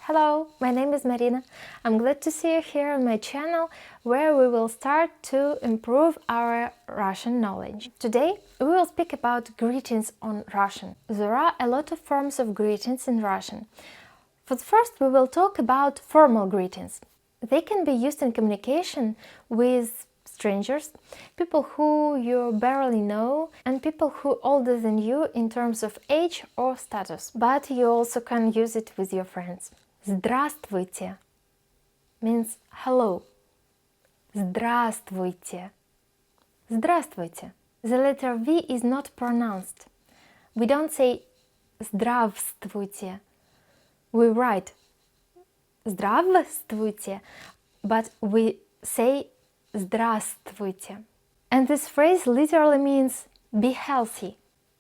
Hello, my name is Marina. I'm glad to see you here on my channel, where we will start to improve our Russian knowledge. Today we will speak about greetings on Russian. There are a lot of forms of greetings in Russian. But first we will talk about formal greetings. They can be used in communication with strangers, people who you barely know, and people who are older than you in terms of age or status. But you also can use it with your friends. Здравствуйте means hello. Здравствуйте. Здравствуйте. The letter V is not pronounced. We don't say здравствуйте. We write здравствуйте, but we say здравствуйте. And this phrase literally means be healthy.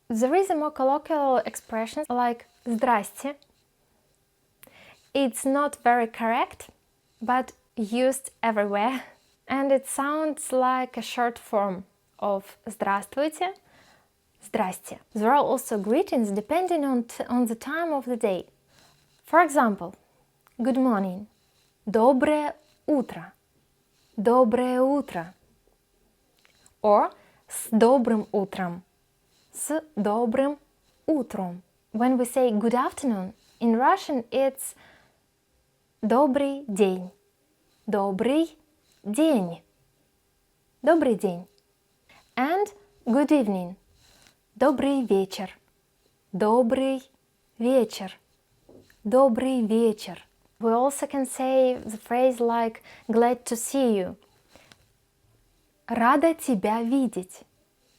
There is a more colloquial expression like здрасте. It's not very correct, but used everywhere. And it sounds like a short form of здравствуйте, здрасте. There are also greetings depending on the time of the day. For example, good morning, доброе утро, доброе утро. Or с добрым утром, с добрым утром. When we say good afternoon, in Russian it's добрый день, добрый день, добрый день. And good evening, добрый вечер, добрый вечер, добрый вечер. We also can say the phrase like glad to see you. Рада тебя видеть.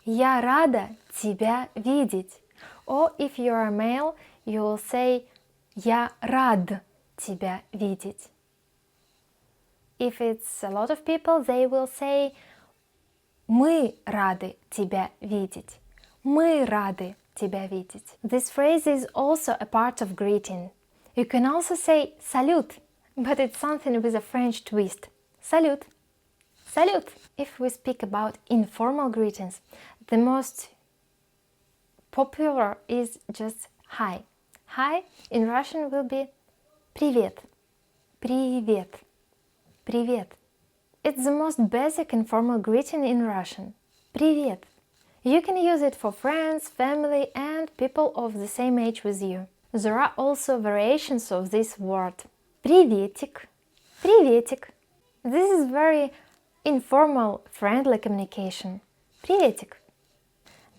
Я рада тебя видеть. Or if you are a male, you will say я рад тебя видеть. If it's a lot of people, they will say мы рады тебя видеть. Мы рады тебя видеть. This phrase is also a part of greeting. You can also say salute, but it's something with a French twist. Salute. Salute. If we speak about informal greetings, the most popular is just hi. Hi in Russian will be привет. Привет. Привет. It's the most basic informal greeting in Russian. Привет. You can use it for friends, family and people of the same age with you. There are also variations of this word. Приветик. Приветик. This is very informal, friendly communication. Приветик.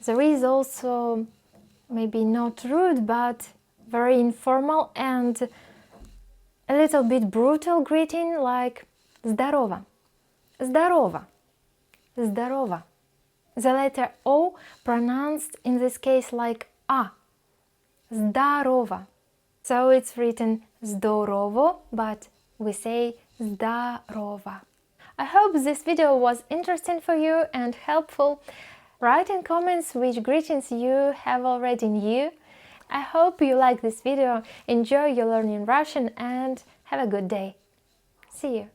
There is also maybe not rude, but very informal and a little bit brutal greeting like здорово. Здорово. Здорово. The letter O pronounced in this case like A. Здорово. So it's written здорово, but we say здорово. I hope this video was interesting for you and helpful. Write in comments which greetings you have already knew. I hope you like this video, enjoy your learning Russian and have a good day. See you!